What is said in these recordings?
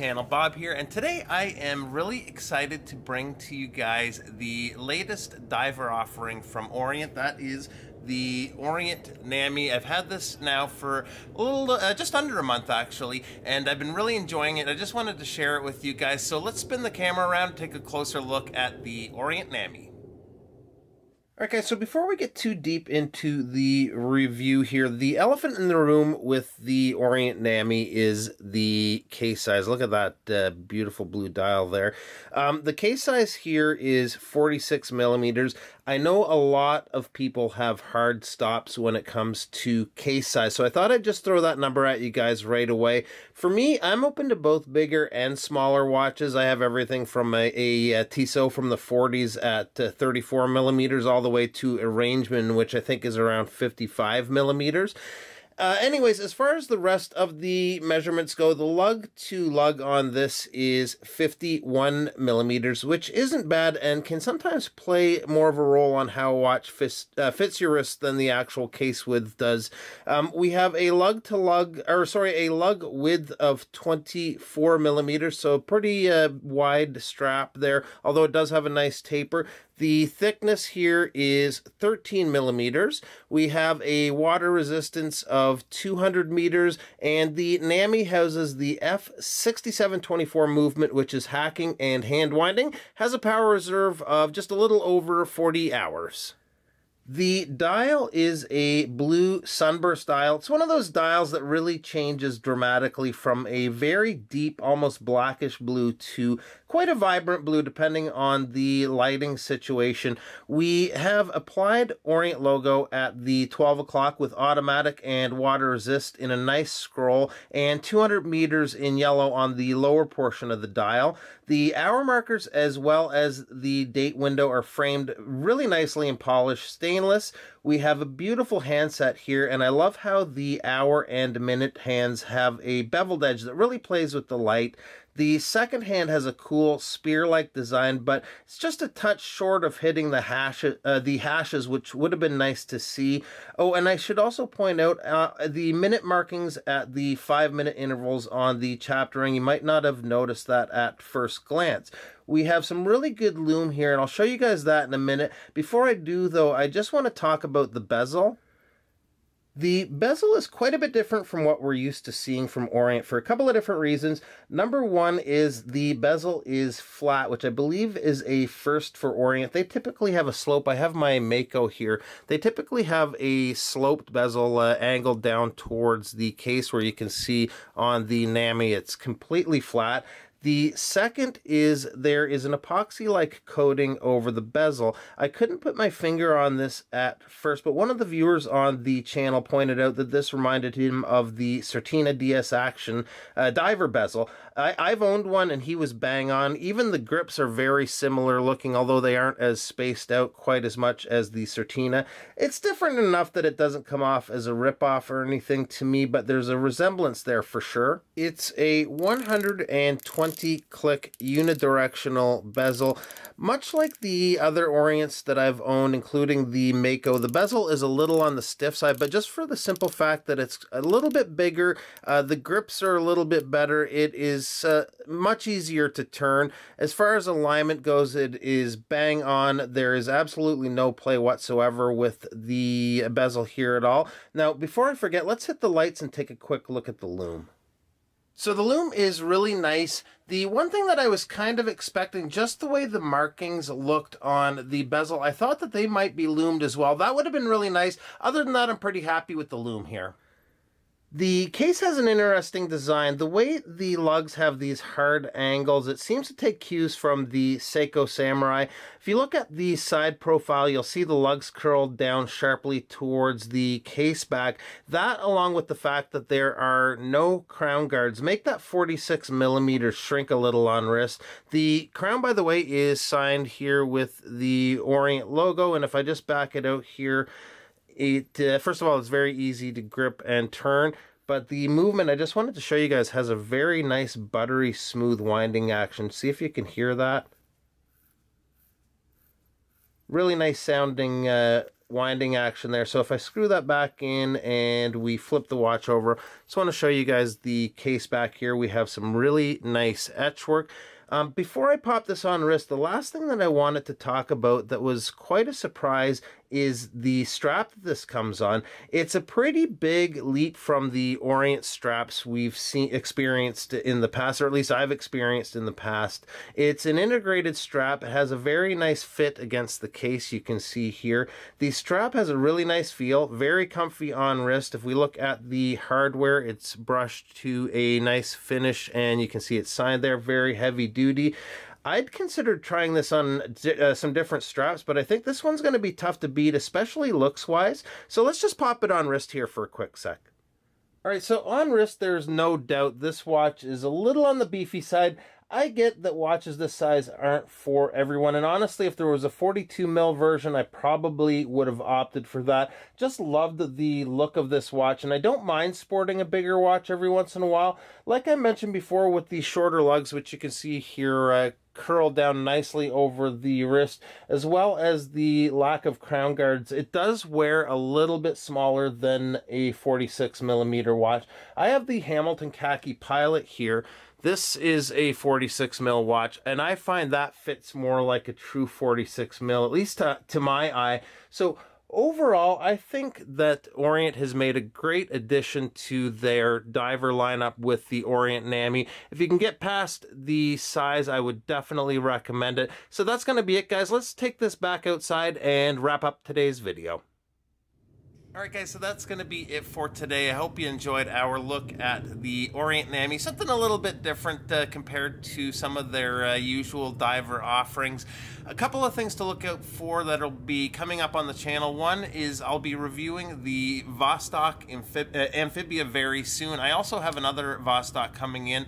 channel. Bob here, and today I am really excited to bring to you guys the latest diver offering from Orient. That is the Orient Nami. I've had this now for a little, just under a month actually, and I've been really enjoying it. I just wanted to share it with you guys. So let's spin the camera around and take a closer look at the Orient Nami. Okay, so before we get too deep into the review here, the elephant in the room with the Orient Nami is the case size. Look at that beautiful blue dial there. The case size here is 46 millimeters. I know a lot of people have hard stops when it comes to case size, so I thought I'd just throw that number at you guys right away. For me, I'm open to both bigger and smaller watches. I have everything from a Tissot from the 40s at 34 millimeters all the way to Arrangement, which I think is around 55 millimeters. Anyways, as far as the rest of the measurements go, the lug to lug on this is 51 millimeters, which isn't bad and can sometimes play more of a role on how a watch fits your wrist than the actual case width does. We have a lug width of 24 millimeters, so pretty wide strap there, although it does have a nice taper. The thickness here is 13 millimeters. We have a water resistance of 200 meters, and the Nami houses the F6724 movement, which is hacking and hand winding, has a power reserve of just a little over 40 hours. The dial is a blue sunburst dial. It's one of those dials that really changes dramatically from a very deep, almost blackish blue to quite a vibrant blue depending on the lighting situation. We have applied Orient logo at the 12 o'clock with automatic and water resist in a nice scroll, and 200 meters in yellow on the lower portion of the dial. The hour markers as well as the date window are framed really nicely in polished stainless. We have a beautiful handset here, and I love how the hour and minute hands have a beveled edge that really plays with the light. The second hand has a cool spear-like design, but it's just a touch short of hitting the hashes, which would have been nice to see. Oh, and I should also point out the minute markings at the 5-minute intervals on the chapter ring. You might not have noticed that at first glance. We have some really good lume here, and I'll show you guys that in a minute. Before I do, though, I just want to talk about the bezel. The bezel is quite a bit different from what we're used to seeing from Orient for a couple of different reasons. Number one is the bezel is flat, which I believe is a first for Orient. They typically have a slope. I have my Mako here. They typically have a sloped bezel angled down towards the case, where you can see on the Nami it's completely flat. The second is there is an epoxy-like coating over the bezel. I couldn't put my finger on this at first, but one of the viewers on the channel pointed out that this reminded him of the Certina DS Action diver bezel. I've owned one and he was bang on. Even the grips are very similar looking, although they aren't as spaced out quite as much as the Certina. It's different enough that it doesn't come off as a ripoff or anything to me, but there's a resemblance there for sure. It's a 120 click unidirectional bezel. Much like the other Orients that I've owned, including the Mako, the bezel is a little on the stiff side, but just for the simple fact that it's a little bit bigger, the grips are a little bit better. It is much easier to turn. As far as alignment goes, it is bang on. There is absolutely no play whatsoever with the bezel here at all. Now, before I forget, let's hit the lights and take a quick look at the lume. So the lume is really nice. The one thing that I was kind of expecting, just the way the markings looked on the bezel, I thought that they might be lumed as well. That would have been really nice. Other than that, I'm pretty happy with the lume here. The case has an interesting design. The way the lugs have these hard angles, it seems to take cues from the Seiko Samurai. If you look at the side profile, you'll see the lugs curled down sharply towards the case back. That, along with the fact that there are no crown guards, make that 46 millimeters shrink a little on wrist. The crown, by the way, is signed here with the Orient logo, and if I just back it out here, first of all, it's very easy to grip and turn, but the movement, I just wanted to show you guys, has a very nice buttery smooth winding action. See if you can hear that. Really nice sounding winding action there. So if I screw that back in and we flip the watch over, just want to show you guys the case back here. We have some really nice etch work. Before I pop this on wrist, the last thing that I wanted to talk about that was quite a surprise is the strap that this comes on. It's a pretty big leap from the Orient straps we've experienced in the past, or at least I've experienced in the past. It's an integrated strap. It has a very nice fit against the case, you can see here. The strap has a really nice feel, very comfy on wrist. If we look at the hardware, it's brushed to a nice finish, and you can see it's signed there, very heavy duty. I'd considered trying this on some different straps, but I think this one's going to be tough to beat, especially looks-wise. So let's just pop it on wrist here for a quick sec. All right, so on wrist, there's no doubt this watch is a little on the beefy side. I get that watches this size aren't for everyone, and honestly, if there was a 42 mil version, I probably would have opted for that. Just loved the look of this watch, and I don't mind sporting a bigger watch every once in a while. Like I mentioned before with the shorter lugs, which you can see here, curl down nicely over the wrist, as well as the lack of crown guards. It does wear a little bit smaller than a 46 millimeter watch. I have the Hamilton Khaki Pilot here. This is a 46 mil watch, and I find that fits more like a true 46 mil, at least to my eye. So overall, I think that Orient has made a great addition to their diver lineup with the Orient Nami. If you can get past the size, I would definitely recommend it. So that's going to be it, guys. Let's take this back outside and wrap up today's video. Alright guys, so that's going to be it for today. I hope you enjoyed our look at the Orient Nami. Something a little bit different compared to some of their usual diver offerings. A couple of things to look out for that'll be coming up on the channel. One is I'll be reviewing the Vostok Amphibia very soon. I also have another Vostok coming in.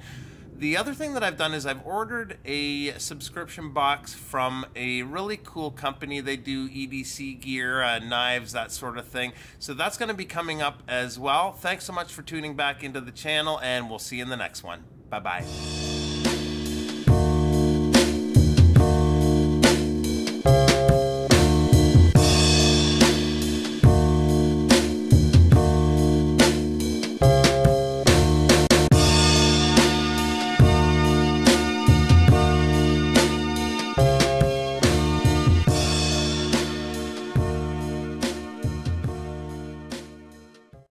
The other thing that I've done is I've ordered a subscription box from a really cool company. They do EDC gear, knives, that sort of thing. So that's going to be coming up as well. Thanks so much for tuning back into the channel, and we'll see you in the next one. Bye-bye.